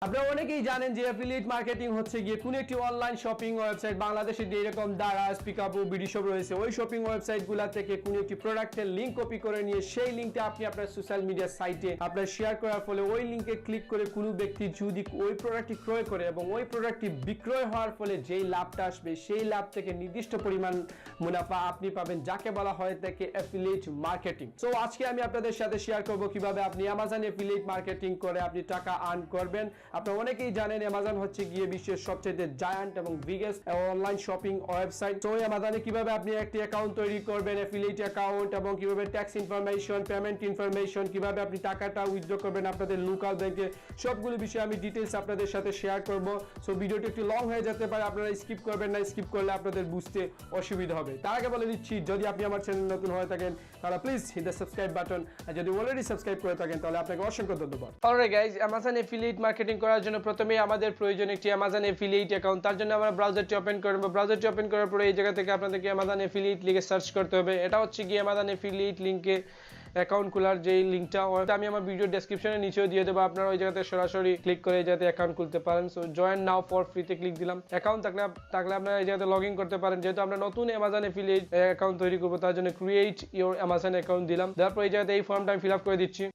আপনারা অনেকেই জানেন যে অ্যাফিলিয়েট মার্কেটিং হচ্ছে গিয়ে কোন একটি অনলাইন শপিং ওয়েবসাইট বাংলাদেশে যেরকম দারাজ, পিকাপো, বিডিশপ রয়েছে, ওই শপিং ওয়েবসাইটগুলো থেকে কোন একটি প্রোডাক্টের লিংক কপি করে নিয়ে সেই লিংকটা আপনি আপনার সোশ্যাল মিডিয়া সাইটে আপনার শেয়ার করার ফলে ওই লিংকে ক্লিক করে কোনো ব্যক্তি যদি ওই প্রোডাক্টটি ক্রয় করে এবং ওই প্রোডাক্টটি বিক্রয় হওয়ার ফলে যেই লাভটা আসবে সেই লাভ থেকে নির্দিষ্ট পরিমাণ মুনাফা আপনি পাবেন, যাকে বলা হয় থাকে অ্যাফিলিয়েট মার্কেটিং। সো আজকে আমি আপনাদের সাথে শেয়ার করব কিভাবে আপনি অ্যামাজন অ্যাফিলিয়েট মার্কেটিং করে আপনি টাকা আর্ন করবেন। আপনারা অনেকেই জানেন অ্যামাজন হচ্ছে গিয়ে বিশ্বের সবচেয়ে জায়ান্ট এবং বিগেস্ট অনলাইন শপিং ওয়েবসাইট। তো অ্যামাজনে কিভাবে আপনি একটি অ্যাকাউন্ট তৈরি করবেন, অ্যাফিলিয়েট অ্যাকাউন্ট, এবং কিভাবে ট্যাক্স ইনফরমেশন, পেমেন্ট ইনফরমেশন, কিভাবে আপনি টাকাটা উইথড্র করবেন আপনাদের লোকাল ব্যাংকে, সবগুলো বিষয়ে আমি ডিটেইলস আপনাদের সাথে শেয়ার করব। সো ভিডিওটি একটু লং হয়ে যেতে পারে, আপনারা স্কিপ করবেন না, স্কিপ করলে আপনাদের বুঝতে অসুবিধা হবে। তার আগে বলে দিচ্ছি, যদি আপনি আমার চ্যানেল নতুন হয়ে থাকেন তাহলে please hit the subscribe button, আর যদি অলরেডি সাবস্ক্রাইব করে থাকেন তাহলে আপনাকে অসংখ্য ধন্যবাদ। Alright guys, Amazon affiliate marketing করার জন্য প্রথমে আমাদের প্রয়োজন একটি অ্যামাজন অ্যাফিলিয়েট অ্যাকাউন্ট। তার জন্য আমরা ব্রাউজারটি ওপেন করব। ব্রাউজারটি ওপেন করার পরে এই জায়গা থেকে আপনাদেরকে অ্যামাজন অ্যাফিলিয়েট লিখে সার্চ করতে হবে। এটা হচ্ছে গিয়ে অ্যামাজন অ্যাফিলিয়েট লিংকে অ্যাকাউন্ট খোলার যেই লিঙ্কটা আমি আমার ভিডিও ডেসক্রিপশনে নিচেও দিয়ে দেবো, আপনারা ওই জায়গাতে সরাসরি ক্লিক করে যাতে অ্যাকাউন্ট খুলতে পারেন। সো জয়েন নাও ফর ফ্রিতে ক্লিক দিলাম। অ্যাকাউন্ট থাকলে আপনারা এই জায়গাতে লগ ইন করতে পারেন। যেহেতু আমরা নতুন অ্যামাজন অ্যাফিলিয়েট অ্যাকাউন্ট তৈরি করবো, তার জন্য ক্রিয়েট ইউর অ্যামাজন অ্যাকাউন্ট দিলাম। তারপর এই জায়গাতে এই ফর্মটা আমি ফিল আপ করে দিচ্ছি।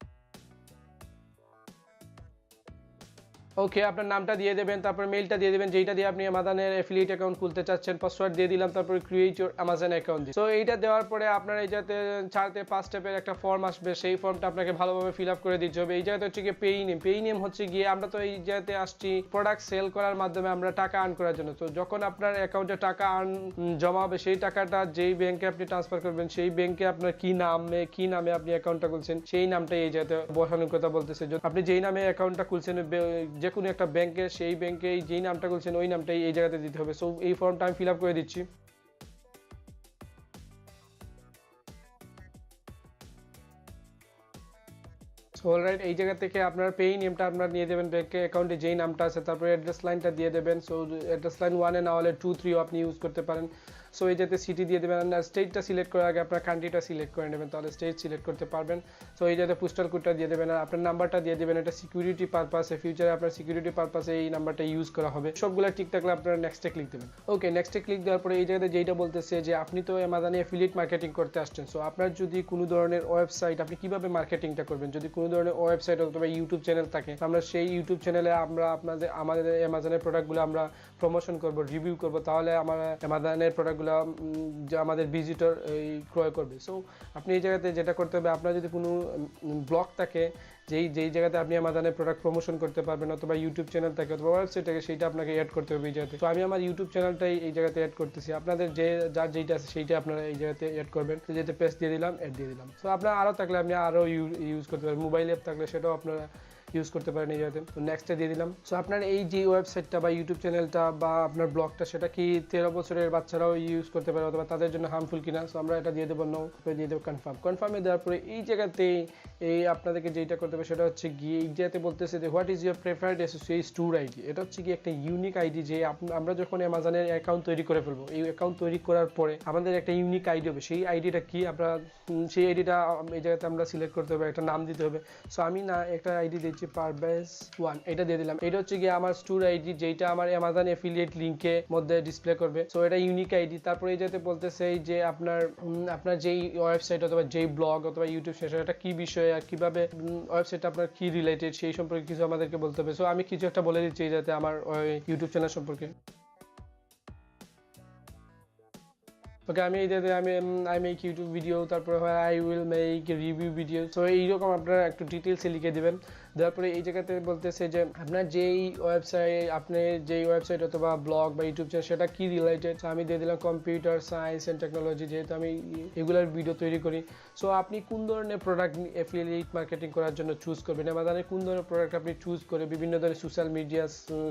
ওকে, আপনার নামটা দিয়ে দেবেন, তারপর মেইলটা দিয়ে দেবেন যেটা দিয়ে আপনি অ্যামাজনের অ্যাফিলিয়েট অ্যাকাউন্ট খুলতে চাচ্ছেন। পাসওয়ার্ড দিয়ে দিলাম, তারপর create your Amazon account. So এইটা দেওয়ার পরে আপনার এই যাতে 4-5 স্টেপের একটা ফর্ম আসবে, সেই ফর্মটা আপনাকে ভালোভাবে ফিল আপ করে দিতে হবে। এই জায়গাতে হচ্ছে গিয়ে পেই নেম। পেই নেম হচ্ছে গিয়ে আমরা তো এই জায়গাতে আসছি প্রোডাক্ট সেল করার মাধ্যমে আমরা টাকা আর্ন করার জন্য। তো যখন আপনার অ্যাকাউন্টে টাকা জমা হবে, সেই টাকাটা যেই ব্যাংকে আপনি ট্রান্সফার করবেন সেই ব্যাংকে আপনার কি নামে আপনি অ্যাকাউন্টটা খুলছেন সেই নামটাই এই জায়গাতে বসানোর কথা বলতেছে। আপনি যেই নামে অ্যাকাউন্টটা খুলছেন যে কোনো একটা ব্যাংকে, সেই ব্যাংকে যেই নামটা খুলছেন ওই নামটাই এই জায়গাতে দিতে হবে। সো এই ফর্মটা আমি ফিল আপ করে দিচ্ছি। অলরাইট, এই জায়গা থেকে আপনার পেই নেমটা আপনার নিয়ে দেবেন ব্যাংকে অ্যাকাউন্টে যেই নামটা আছে, তারপরে অ্যাড্রেস লাইনটা দিয়ে দেবেন। সো অ্যাড্রেস লাইন 1 না হলে 2-3 আপনি ইউজ করতে পারেন। সো এই যাতে সিটি দিয়ে দেবেন, আর স্টেটটা সিলেক্ট করার আগে আপনার কান্ট্রিটা সিলেক্ট করে নেবেন, তাহলে স্টেট সিলেক্ট করতে পারবেন। সো এই যাতে পোস্টাল কোডটা দিয়ে দেবেন, আর আপনার নাম্বারটা দিয়ে দেবেন। এটা সিকিউরিটি পারপাসে, ফিউচারে আপনার সিকিউরিটি পারপাসে এই নাম্বারটা ইউজ করা হবে। সবগুলো ঠিক থাকলে আপনারা নেক্সটে ক্লিক দেবেন। ওকে, নেক্সটে ক্লিক দেওয়ার পরে এই জায়গাতে যেটা বলতেছে যে আপনি তো অ্যামাজনে অ্যাফিলিয়েট মার্কেটিং করতে আসছেন। সো আপনার যদি কোনো ধরনের ওয়েবসাইট, আপনি কিভাবে মার্কেটিংটা করবেন, যদি কোনো ধরনের ওয়েবসাইট অথবা ইউটিউব চ্যানেল থাকে, আমরা সেই ইউটিউব চ্যানেলে আমরা আমাদের অ্যামাজনের প্রোডাক্টগুলো আমরা প্রমোশন করব, রিভিউ করব, তাহলে আমার অ্যামাজনের প্রোডাক্টগুলো যে আমাদের ভিজিটর ক্রয় করবে। সো আপনি এই জায়গাতে যেটা করতে হবে, আপনার যদি কোনো ব্লগ থাকে যেই জায়গাতে আপনি অ্যামাজনের প্রোডাক্ট প্রমোশন করতে পারবেন, অথবা ইউটিউব চ্যানেল থাকে অথবা ওয়েবসাইট থাকে, সেইটা আপনাকে অ্যাড করতে হবে এই জায়গাতে। তো আমি আমার ইউটিউব চ্যানেলটাই এই জায়গাতে অ্যাড করতেছি। আপনাদের যার যেইটা আছে সেইটা আপনারা এই জায়গাতে অ্যাড করবেন। তো যেতে পেজ দিয়ে দিলাম, অ্যাড দিয়ে দিলাম। তো আপনার আরও থাকলে আপনি আরও ইউজ করতে পারেন। মোবাইল অ্যাপ থাকলে সেটাও আপনারা ইউজ করতে পারেন এই জায়গাতে। তো নেক্সটে দিয়ে দিলাম। সো আপনার এই যে ওয়েবসাইটটা বা ইউটিউব চ্যানেলটা বা আপনার ব্লগটা, সেটা কি 13 বছরের বাচ্চারাও ইউজ করতে পারে অথবা তাদের জন্য হার্মফুল কিনা। সো আমরা এটা দিয়ে দেবো নো, দিয়ে দেবো কনফার্মে দেওয়ার পরে এই জায়গাতে আপনাদেরকে যেটা করতে হবে সেটা হচ্ছে গিয়ে এই জায়গাতে বলতেছে যে what is your preferred associate store ID. এটা হচ্ছে কি একটা ইউনিক আইডি, যে আমরা যখন অ্যামাজনের অ্যাকাউন্ট তৈরি করে ফেলবো, এই অ্যাকাউন্ট তৈরি করার পরে আমাদের একটা ইউনিক আইডি হবে। সেই আইডিটা কি, আমরা সেই আইডিটা এই জায়গাতে আমরা সিলেক্ট করতে হবে, একটা নাম দিতে হবে। সো আমি একটা আইডি দিচ্ছি ParVez 1, এটা দিয়ে দিলাম। এটা হচ্ছে গিয়ে আমার স্টোর আইডি, যেটা আমার অ্যামাজন অ্যাফিলিয়েট লিংকের মধ্যে ডিসপ্লে করবে। সো এটা ইউনিক আইডি। তারপরে এই যাতে বলতেছে যে আপনার যেই ওয়েবসাইট অথবা যেই ব্লগ অথবা ইউটিউব সেটা কি বিষয়ে আর কিভাবে ওয়েবসাইটটা আপনার কি রিলেটেড, সেই সম্পর্কে কিছু আমাদেরকে বলতে হবে। সো আমি কিছু একটা বলে দিচ্ছি যাতে আমার ইউটিউব চ্যানেল সম্পর্কে। ওকে, আমি এইটাতে আই মেক ইউটিউব ভিডিও, তারপরে হয় I will make review video. So এইরকম আপনারা একটু ডিটেলসে লিখে দেবেন। দেওয়ার পরে এই জায়গাতে বলতেছে যে আপনার যেই ওয়েবসাইট অথবা ব্লগ বা ইউটিউব চ্যানেল সেটা কি রিলেটেড। সো আমি দিয়ে দিলাম কম্পিউটার সায়েন্স অ্যান্ড টেকনোলজি, যেহেতু আমি এগুলার ভিডিও তৈরি করি। সো আপনি কোন ধরনের প্রোডাক্ট অ্যাফিলিয়েট মার্কেটিং করার জন্য চুজ করবেন, অ্যামাজনে কোন ধরনের প্রোডাক্ট আপনি চুজ করে বিভিন্ন ধরনের সোশ্যাল মিডিয়া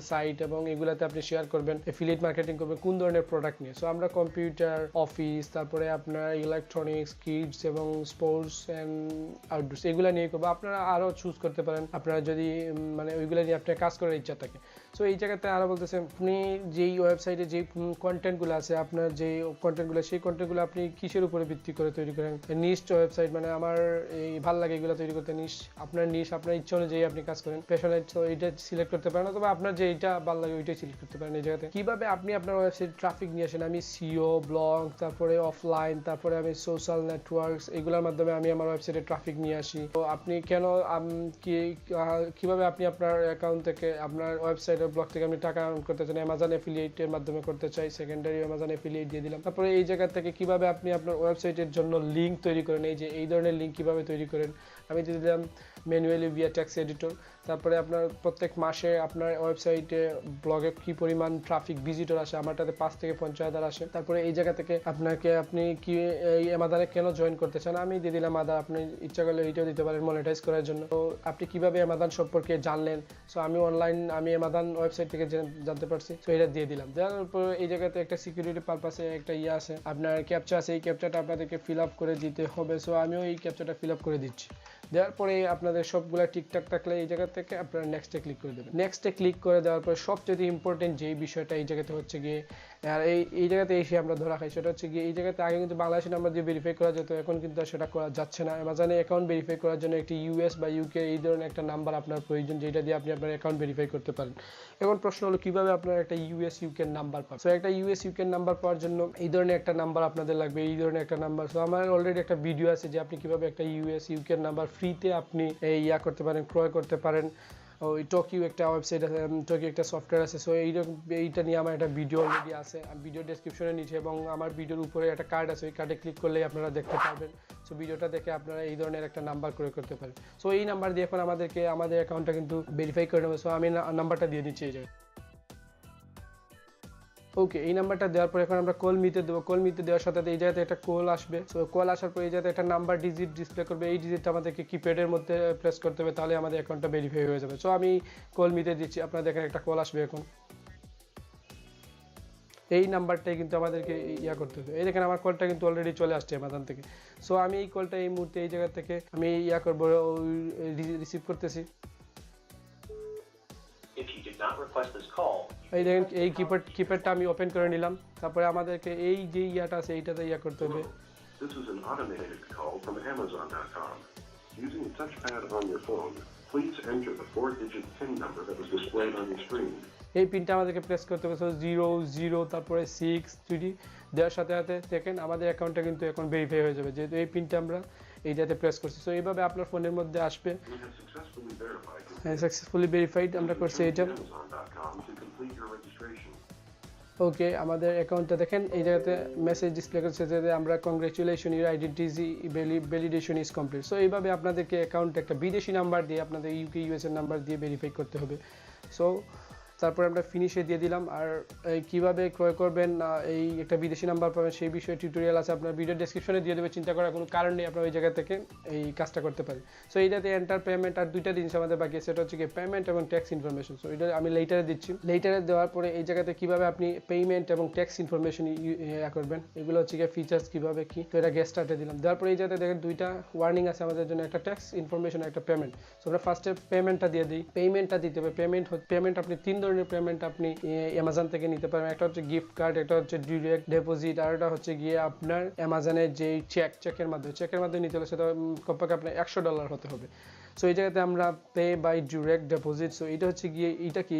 সাইট এবং এগুলাতে আপনি শেয়ার করবেন, অ্যাফিলিয়েট মার্কেটিং করবেন কোন ধরনের প্রোডাক্ট নিয়ে। সো আমরা কম্পিউটার, অফিস, তারপরে আপনার ইলেকট্রনিক্স, কিডস এবং স্পোর্টস অ্যান্ড আউটডোর্স এগুলো নিয়ে করবো। আপনারা আরও চুজ করতে পারেন আপনারা যদি মানে ওইগুলো নিয়ে আপনার কাজ করার ইচ্ছা থাকে। সো এই জায়গাতে আরও বলতেছে আপনি যেই ওয়েবসাইটে যেই কন্টেন্টগুলো আছে, আপনার যে কন্টেন্টগুলো, সেই কন্টেন্টগুলো আপনি কিসের উপরে ভিত্তি করে তৈরি করেন। নিশ ওয়েবসাইট মানে আমার এই ভালো লাগে এগুলো তৈরি করতে। নিশ আপনার ইচ্ছা অনুযায়ী আপনি কাজ করেন। প্যাশনেট, তো এইটা সিলেক্ট করতে পারেন, অথবা আপনার যেটা ভালো লাগে ওইটাই সিলেক্ট করতে পারেন। এই জায়গাতে কিভাবে আপনি আপনার ওয়েবসাইট ট্রাফিক নিয়ে আসেন, আমি সিও, ব্লগ, তারপরে অফলাইন, তারপরে আমি সোশ্যাল নেটওয়ার্কস, এগুলোর মাধ্যমে আমি আমার ওয়েবসাইটে ট্রাফিক নিয়ে আসি। তো আপনি কেন কিভাবে আপনি আপনার অ্যাকাউন্ট থেকে আপনার ওয়েবসাইটের ব্লগ থেকে আপনি টাকা আর্ন করতে চান, অ্যামাজন অ্যাফিলিয়েটের মাধ্যমে করতে চাই, সেকেন্ডারি অ্যামাজন অ্যাফিলিয়েট দিয়ে দিলাম। তারপরে এই জায়গা থেকে কিভাবে আপনি আপনার ওয়েবসাইটের জন্য লিঙ্ক তৈরি করেন, এই ধরনের লিঙ্ক কিভাবে তৈরি করেন আমি দিয়ে দিলাম ম্যানুয়ালি ভিয়া টেক্সট এডিটর। তারপরে আপনার প্রত্যেক মাসে আপনার ওয়েবসাইটে ব্লগে কি পরিমাণ ট্রাফিক ভিজিটর আসে, আমারটাতে 5 থেকে 50,000 আসে। তারপরে এই জায়গা থেকে আপনি কি এই অ্যামাজনে কেন জয়েন করতে চান আমি দিয়ে দিলাম আদার, আপনি ইচ্ছা করলে এইটাও দিতে পারেন মনিটাইজ করার জন্য। তো আপনি কিভাবে অ্যামাজন সম্পর্কে জানলেন, সো আমি অ্যামাজন ওয়েবসাইট থেকে জানতে পারছি, সো এটা দিয়ে দিলাম। দেওয়ার পর এই জায়গাতে একটা সিকিউরিটি পারপাসে একটা আছে, আপনার ক্যাপচা আছে, এই ক্যাপচাটা আপনাদেরকে ফিল আপ করে দিতে হবে। সো আমিও এই ক্যাপচাটা ফিল আপ করে দিচ্ছি। দেওয়ার পরে আপনাদের সবগুলা ঠিকঠাক থাকলে এই জায়গা থেকে আপনারা নেক্সটে ক্লিক করে দেবেন। নেক্সটে ক্লিক করে দেওয়ার পরে সবচেয়ে ইম্পর্টেন্ট যেই বিষয়টা এই জায়গাতে হচ্ছে গিয়ে, আর এই জায়গাতে এসে আমরা ধরা খাই, সেটা হচ্ছে গিয়ে এই জায়গাতে আগে কিন্তু বাংলাদেশি নাম্বার দিয়ে ভেরিফাই করা যেত, এখন কিন্তু সেটা করা যাচ্ছে না। অ্যামাজনে অ্যাকাউন্ট ভেরিফাই করার জন্য একটি ইউএস বা ইউকে এই ধরনের একটা নাম্বার আপনার প্রয়োজন, যেটা দিয়ে আপনি আপনার অ্যাকাউন্ট ভেরিফাই করতে পারেন। এখন প্রশ্ন হলো কিভাবে আপনার একটা ইউএস ইউকে নাম্বার পাবেন। সো একটা ইউএস ইউকে নাম্বার পাওয়ার জন্য এই ধরনের একটা নাম্বার আপনাদের লাগবে, এই ধরনের একটা নাম্বার। সো আমার অলরেডি একটা ভিডিও আছে যে আপনি কিভাবে একটা ইউএস ইউকে নাম্বার ফ্রিতে আপনি করতে পারেন, ক্রয় করতে পারেন। ওই টোকিও একটা ওয়েবসাইট আছে, টোকিও একটা সফটওয়্যার আছে। সো এইটা নিয়ে আমার একটা ভিডিও অলরেডি আছে, ভিডিও ডেসক্রিপশনের নিচে এবং আমার ভিডিওর উপরে একটা কার্ড আছে, ওই কার্ডে ক্লিক করলেই আপনারা দেখতে পারবেন। সো ভিডিওটা দেখে আপনারা এই ধরনের একটা নাম্বার ক্রয় করতে পারেন। সো এই নাম্বার দিয়ে এখন আমাদের অ্যাকাউন্টটা কিন্তু ভেরিফাই করে নেবে। সো আমি নাম্বারটা দিয়ে দিচ্ছি এই জায়গায়। ওকে, এই নাম্বারটা দেওয়ার পর এখন আমরা কল মিতে দেবো। কল মিতে দেওয়ার সাথে এই জায়গাতে একটা কল আসবে। সো কল আসার পর এই জায়গাতে একটা নাম্বার ডিজিট ডিসপ্লে করবে, এই ডিজিটটা আমাদেরকে কিপ্যাডের মধ্যে প্রেস করতে হবে, তাহলে আমাদের অ্যাকাউন্টটা ভেরিফাই হয়ে যাবে। সো আমি কল মিতে দিচ্ছি, আপনারা দেখেন একটা কল আসবে এখন। এই নাম্বারটাই কিন্তু আমাদেরকে করতে হবে। এই দেখেন আমার কলটা কিন্তু অলরেডি চলে আসছে অ্যামাজন থেকে। সো আমি এই কলটা এই মুহূর্তে এই জায়গা থেকে আমি করবো, রিসিভ করতেছি। এই দেখেন এই কিপ্যাডটা আমি ওপেন করে নিলাম। তারপরে আমাদেরকে এই যে ইয়াটা আছে এইটাতে করতে হবে। This is an automated call from Amazon.com. Using the touchpad on your phone, please enter the 4-digit PIN number that was displayed on your screen. এই পিনটা আমাদেরকে প্রেস করতে হবে। 00 তারপরে 6 দেওয়ার সাথে সাথে দেখেন আমাদের অ্যাকাউন্টটা কিন্তু এখন ভেরিফাই হয়ে যাবে, যেহেতু এই পিনটা আমরা এইটাতে প্রেস করছি। সো এইভাবে আপনার ফোনের মধ্যে আসবে। সাকসেসফুলি ভেরিফাইড আমরা করছি এটা। ওকে, আমাদের অ্যাকাউন্টটা দেখেন এই জায়গাতে মেসেজ ডিসপ্লে করছে যে আমরা congratulation, your identity validation is complete. So এইভাবে আপনাদেরকে অ্যাকাউন্ট একটা বিদেশি নাম্বার দিয়ে আপনাদের ইউকে ইউএস এর নাম্বার দিয়ে ভেরিফাই করতে হবে। সো তারপরে আমরা ফিনিশে দিয়ে দিলাম। আর কিভাবে ক্রয় করবেন, এই একটা বিদেশি নাম্বার পাবেন সেই বিষয়ে টিউটোরিয়াল আছে, আপনার ভিডিও ডেসক্রিপশনে দিয়ে দেবে, চিন্তা করার কোনো কারণ নেই, আপনার ওই জায়গা থেকে এই কাজটা করতে পারেন। সো এইটাতে এন্টার পেমেন্ট আর দুইটা জিনিস আমাদের বাকি আছে, সেটা হচ্ছে কি পেমেন্ট এবং ট্যাক্স ইনফরমেশন। সো এটা আমি লেটারে দিচ্ছি। লেটারে দেওয়ার পরে এই জায়গাতে কিভাবে আপনি পেমেন্ট এবং ট্যাক্স ইনফরমেশন করবেন, এগুলো হচ্ছে কি ফিচার্স কিভাবে কি। তো এটা গেট স্টার্টে দিলাম। দেওয়ার পরে এই জায়গাতে দেখেন দুইটা ওয়ার্নিং আছে আমাদের জন্য, একটা ট্যাক্স ইনফরমেশন, একটা পেমেন্ট। সো আমরা ফার্স্টে পেমেন্টটা দিয়ে দিই। পেমেন্টটা দিতে হবে। পেমেন্ট আপনি 3 ধরনের পেমেন্ট আপনি অ্যামাজন থেকে নিতে পারবেন। একটা হচ্ছে গিফট কার্ড, একটা হচ্ছে ডিরেক্ট ডিপোজিট, আর একটা হচ্ছে গিয়ে আপনার অ্যামাজনের যে চেকের মাধ্যমে নিতে হলে সেটা কমপক্ষে আপনার $100 হতে হবে। সো এই জায়গাতে আমরা pay by direct deposit. So এটা হচ্ছে গিয়ে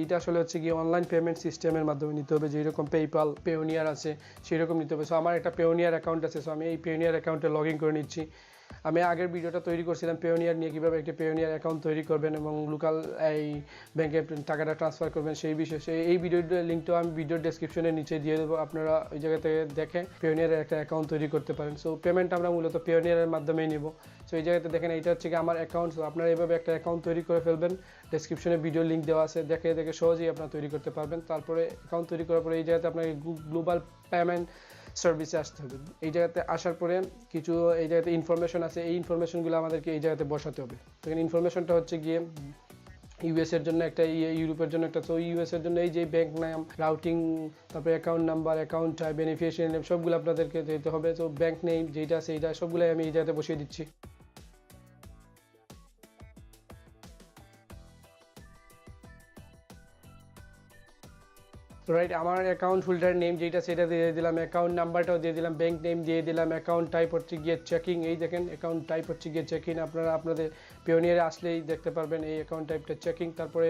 এটা আসলে হচ্ছে গিয়ে অনলাইন পেমেন্ট সিস্টেমের মাধ্যমে নিতে হবে, যেরকম পেপ্যাল, পেওনিয়ার আছে সেই রকম নিতে হবে। সো আমার একটা পেওনিয়ার অ্যাকাউন্ট আছে। সো আমি এই পেওনিয়ার অ্যাকাউন্টে লগ ইন করে নিচ্ছি। আমি আগের ভিডিওটা তৈরি করছিলাম পেওনিয়ার নিয়ে, কীভাবে একটি পেওনিয়ার অ্যাকাউন্ট তৈরি করবেন এবং লোকাল এই ব্যাংকে টাকাটা ট্রান্সফার করবেন সেই বিষয়ে। এই ভিডিওর লিঙ্কটাও আমি ভিডিও ডেসক্রিপশনের নিচে দিয়ে দেবো, আপনারা ওই জায়গা থেকে দেখে পেওনিয়ারের একটা অ্যাকাউন্ট তৈরি করতে পারেন। সো পেমেন্ট আমরা মূলত পেওনিয়ারের মাধ্যমেই নিব। সো এই জায়গাতে দেখেন এইটা হচ্ছে কি আমার অ্যাকাউন্ট। সো আপনারা এইভাবে একটা অ্যাকাউন্ট তৈরি করে ফেলবেন, ডেসক্রিপশনে ভিডিও লিঙ্ক দেওয়া আছে, দেখে সহজেই আপনারা তৈরি করতে পারবেন। তারপরে অ্যাকাউন্ট তৈরি করার পরে এই জায়গাতে আপনাকে গ্লোবাল পেমেন্ট সার্ভিসে আসতে হবে। এই জায়গাতে আসার পরে কিছু এই জায়গাতে ইনফরমেশন আছে, এই ইনফরমেশনগুলো আমাদেরকে এই জায়গাতে বসাতে হবে। তো ইনফরমেশনটা হচ্ছে গিয়ে ইউএস এর জন্য একটা, ইউরোপের জন্য একটা। তো ইউএস এর জন্য এই যে ব্যাংক নাম, রাউটিং, তারপরে account number, account type, beneficiary name সবগুলো আপনাদেরকে দিতে হবে। তো ব্যাংক নেম যেটা আছে এইটা সবগুলোই আমি এই জায়গাতে বসিয়ে দিচ্ছি। রাইট, আমার অ্যাকাউন্ট হোল্ডার নেম যেটা সেটা দিয়ে দিলাম, অ্যাকাউন্ট নাম্বারটাও দিয়ে দিলাম, ব্যাংক নেম দিয়ে দিলাম, অ্যাকাউন্ট টাইপ হচ্ছে গিয়ে চেকিং। এই দেখেন অ্যাকাউন্ট টাইপ হচ্ছে গিয়ে চেকিং, আপনারা আপনাদের পেওনিয়ারে আসলেই দেখতে পারবেন এই অ্যাকাউন্ট টাইপটা চেকিং। তারপরে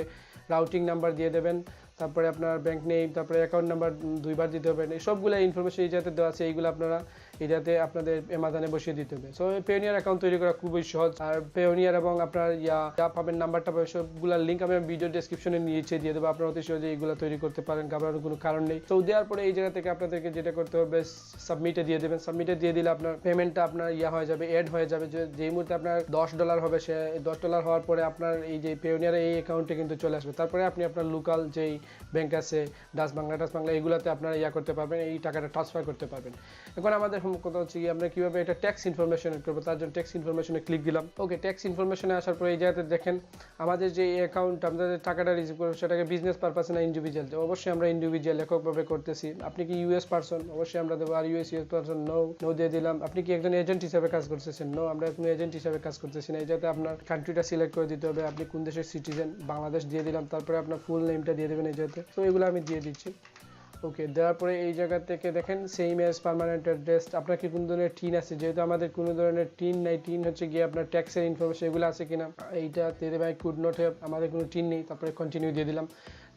রাউটিং নাম্বার দিয়ে দেবেন, তারপরে আপনার ব্যাংক নেম, তারপরে অ্যাকাউন্ট নাম্বার 2বার দিতে হবে। এই সবগুলো ইনফরমেশন এই যাতে দেওয়া আছে, এইগুলো আপনারা এটাতে আপনাদের অ্যামাজনে বসিয়ে দিতে হবে। সো পেওনিয়ার অ্যাকাউন্ট তৈরি করা খুবই সহজ। আর পেওনিয়ার এবং আপনার যা পাবেন নাম্বারটা পাবেন, সবগুলোর লিঙ্ক আমি ভিডিও ডেসক্রিপশনে নিচে দিয়ে দেবো, আপনারা অতি সহজে এইগুলো তৈরি করতে পারেন, ঘাবড়ানোর কোনো কারণ নেই। তো দেওয়ার পরে এই জায়গা থেকে আপনাদেরকে যেটা করতে হবে, সাবমিটে দিয়ে দেবেন। সাবমিটে দিয়ে দিলে আপনার পেমেন্টটা আপনার হয়ে যাবে, অ্যাড হয়ে যাবে। যেই মুহূর্তে আপনার $10 হবে, সে $10 হওয়ার পরে আপনার এই যে পেওনিয়ার এই অ্যাকাউন্টে কিন্তু চলে আসবে। তারপরে আপনি আপনার লোকাল যেই ব্যাংক আছে, ডাচ বাংলা এইগুলাতে আপনারা করতে পারবেন, এই টাকাটা ট্রান্সফার করতে পারবেন। এখন আমাদের কথা হচ্ছে কি, আমরা কিভাবে এটা ট্যাক্স ইনফরমেশন করবো, তার জন্য ট্যাক্স ইনফরমেশনে ক্লিক দিলাম। ওকে, ট্যাক্স ইনফরমেশনে আসার পরে এই জায়গাতে দেখেন আমাদের যে অ্যাকাউন্ট আমাদের টাকাটা রিসিভ করবো সেটাকে বিজনেস পারপাস না ইন্ডিভিজুয়াল। অবশ্যই আমরা ইন্ডিভিজুয়াল এককভাবে করতেছি। আপনি কি ইউএস পারসন, অবশ্যই আমরা দেবো আর ইউএস পারসন, নো দিয়ে দিলাম। আপনি কি একজন এজেন্ট হিসাবে কাজ করতেছেন, নো, আমরা কোনো এজেন্ট হিসাবে কাজ করতেছি না। এই যাতে আপনার কান্ট্রিটা সিলেক্ট করে দিতে হবে, আপনি কোন দেশের সিটিজেন, বাংলাদেশ দিয়ে দিলাম। তারপরে আপনার ফুল নেমটা দিয়ে দেবেন এই যাতে। তো এগুলো আমি দিয়ে দিচ্ছি। ওকে, দেওয়ার পরে এই জায়গা থেকে দেখেন সেম এজ পার্মানেন্ট অ্যাড্রেস, আপনার কি কোনো ধরনের টিন আছে, যেহেতু আমাদের কোনো ধরনের টিন নাই, টিন হচ্ছে গিয়ে আপনার ট্যাক্সের ইনফরমেশন এগুলো আছে কিনা, এইটা দিয়ে দেবেন। কুড নট হ্যাভ, আমাদের কোনো টিন নেই। তারপরে কন্টিনিউ দিয়ে দিলাম।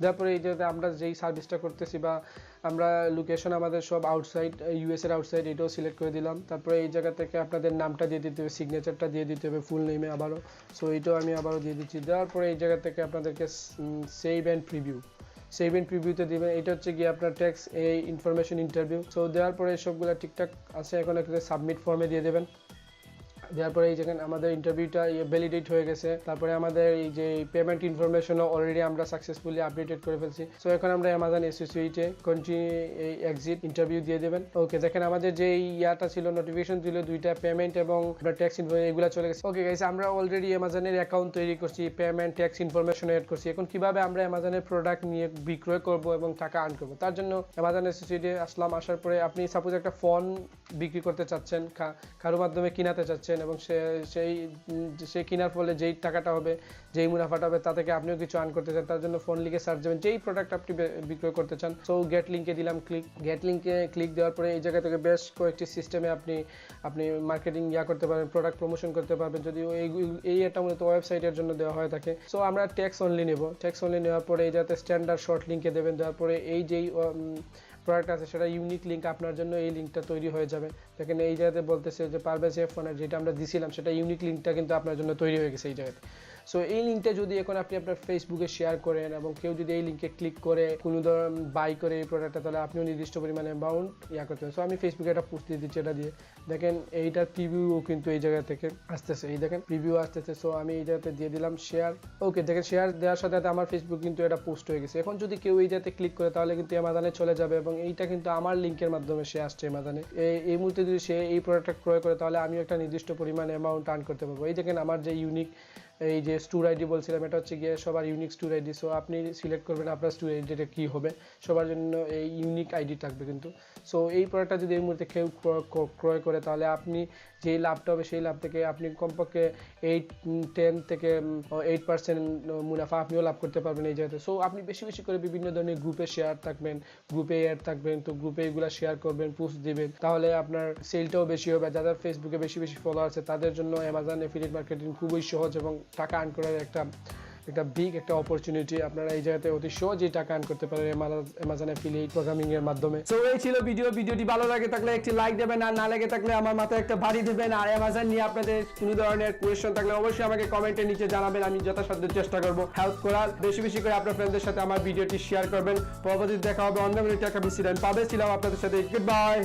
দেওয়ার পরে এই জায়গাতে আমরা যেই সার্ভিসটা করতেছি বা আমরা লোকেশন আমাদের সব আউটসাইড, ইউএসের আউটসাইড, এটাও সিলেক্ট করে দিলাম। তারপরে এই জায়গা থেকে আপনাদের নামটা দিয়ে দিতে হবে, সিগনেচারটা দিয়ে দিতে হবে ফুল নেমে আবারও। সো এইটাও আমি আবারও দিয়ে দিচ্ছি। দেওয়ার পরে এই জায়গা থেকে আপনাদেরকে save and preview, save and প্রিভিউতে দিবেন। এটা হচ্ছে গিয়ে আপনার ট্যাক্স এই ইনফরমেশন ইন্টারভিউ। সো দেওয়ার পরে সবগুলো ঠিকঠাক আছে, এখন একটা সাবমিট ফর্মে দিয়ে দেবেন। দেওয়ার পরে এই যেখানে আমাদের ইন্টারভিউটা ভ্যালিডেট হয়ে গেছে। তারপরে আমাদের এই যে পেমেন্ট ইনফরমেশনও অলরেডি আমরা সাকসেসফুলি আপডেটেড করে ফেলছি। সো এখন আমরা অ্যামাজন অ্যাসোসিয়েটে কন্টিনিউ এই এক্সিট ইন্টারভিউ দিয়ে দেবেন। ওকে, দেখেন আমাদের যে ইয়াটা ছিল, নোটিফিকেশন ছিল দুইটা, পেমেন্ট এবং ট্যাক্স ইনফরমেশন, এগুলো চলে গেছে। ওকে গাইস, আমরা অলরেডি অ্যামাজনের অ্যাকাউন্ট তৈরি করছি, পেমেন্ট, ট্যাক্স ইনফরমেশন এড করছি। এখন কিভাবে আমরা অ্যামাজনের প্রোডাক্ট নিয়ে বিক্রয় করব এবং টাকা আর্ন করব, তার জন্য অ্যামাজন অ্যাসোসিয়েটে আসলাম। আসার পরে আপনি সাপোজ একটা ফোন বিক্রি করতে চাচ্ছেন, কারোর মাধ্যমে কিনাতে চাচ্ছেন, এবং সেই কেনার ফলে যেই টাকাটা হবে, যেই মুনাফাটা হবে, তা থেকে আপনিও কিছু আর্ন করতে চান। তার জন্য ফোন লিখে সার্চ দেবেন যেই প্রোডাক্ট আপনি বিক্রয় করতে চান। সো গেট লিঙ্কে দিলাম ক্লিক। গেট লিঙ্কে ক্লিক দেওয়ার পরে এই জায়গা থেকে বেশ কয়েকটি সিস্টেমে আপনি মার্কেটিং করতে পারবেন, প্রোডাক্ট প্রমোশন করতে পারবেন, যদিও এই এটা মূলত ওয়েবসাইটের জন্য দেওয়া হয়ে থাকে। সো আমরা ট্যাক্স অনলি নেব। ট্যাক্স অনলি নেওয়ার পরে এই যাতে স্ট্যান্ডার্ড শর্ট লিঙ্কে দেবেন। দেওয়ার পরে এই যেই প্রোডাক্ট আছে সেটা ইউনিক লিঙ্ক আপনার জন্য, এই লিঙ্কটা তৈরি হয়ে যাবে। দেখেন এই জায়গাতে বলতেছে যে পারভেজ F1 যেটা আমরা দিছিলাম সেটা ইউনিক লিঙ্কটা কিন্তু আপনার জন্য তৈরি হয়ে গেছে এই জায়গাতে। সো এই লিঙ্কটা যদি এখন আপনি আপনার ফেসবুকে শেয়ার করেন এবং কেউ যদি এই লিঙ্কে ক্লিক করে কোনো ধরনের বাই করে এই প্রোডাক্টটা, তাহলে আপনিও নির্দিষ্ট পরিমাণে অ্যামাউন্ট করতে হবে। সো আমি ফেসবুকে একটা পোস্ট দিয়ে দিচ্ছি, এটা দিয়ে দেখেন এইটার প্রিভিউ কিন্তু এই জায়গা থেকে আসতেছে, এই দেখেন প্রিভিউ আসতেছে। সো আমি এই জায়গাতে দিয়ে দিলাম শেয়ার। ওকে, দেখেন শেয়ার দেওয়ার সাথে সাথে আমার ফেসবুক কিন্তু এটা পোস্ট হয়ে গেছে। এখন যদি কেউ এই জায়গাতে ক্লিক করে তাহলে কিন্তু অ্যামাজনে চলে যাবে, এবং এইটা কিন্তু আমার লিঙ্কের মাধ্যমে সে আসছে অ্যামাজনে। এই মুহূর্তে যদি সে এই প্রোডাক্টটা ক্রয় করে তাহলে আমিও একটা নির্দিষ্ট পরিমাণ অ্যামাউন্ট আর্ন করতে পারবো। এই দেখেন আমার যে ইউনিক এই যে স্টোর আইডি বলছিলাম, এটা হচ্ছে গিয়ে সবার ইউনিক স্টোর আইডি। সো আপনি সিলেক্ট করবেন আপনার স্টোর আইডিটা কী হবে, সবার জন্য এই ইউনিক আইডি থাকবে কিন্তু। সো এই প্রোডাক্টটা যদি এই মুহূর্তে কেউ ক্রয় করে তাহলে আপনি যেই লাভটা হবে সেই লাভ থেকে আপনি কমপক্ষে 10 থেকে 8% মুনাফা আপনিও লাভ করতে পারবেন এই জায়গাতে। সো আপনি বেশি বেশি করে বিভিন্ন ধরনের গ্রুপে শেয়ার থাকবেন, গ্রুপে অ্যাড থাকবেন, তো গ্রুপে এগুলো শেয়ার করবেন, পোস্ট দিবেন, তাহলে আপনার সেলটাও বেশি হবে। যাদের ফেসবুকে বেশি বেশি ফলোয়ার আছে তাদের জন্য অ্যামাজন এফিলিয়েট মার্কেটিং খুবই সহজ এবং টাকা আর্ন করার একটা বিগ একটা অপরচুনিটি। আপনারা এই জায়গাতে অতি সহজেই টাকা আর্ন করতে পারেন অ্যামাজন অ্যাফিলিয়েট প্রোগ্রামিং এর মাধ্যমে। সো এই ছিল ভিডিওটি ভালো লাগে থাকলে একটি লাইক দেবেন, আর না লাগে থাকলে আমার মাথায় একটা বাড়ি দেবেন। আর অ্যামাজন নিয়ে আপনাদের কোনো ধরনের কোয়েশ্চেন থাকলে অবশ্যই আমাকে কমেন্টের নিচে জানাবেন, আমি যথাসাধ্য চেষ্টা করব হেল্প করার। বেশি বেশি করে আপনার ফ্রেন্ডদের সাথে আমার ভিডিওটি শেয়ার করবেন। পরবর্তীতে দেখা হবে অন্য একটা বিসিডেন্ট পাবে ছিলাম আপনাদের সাথে। Good bye.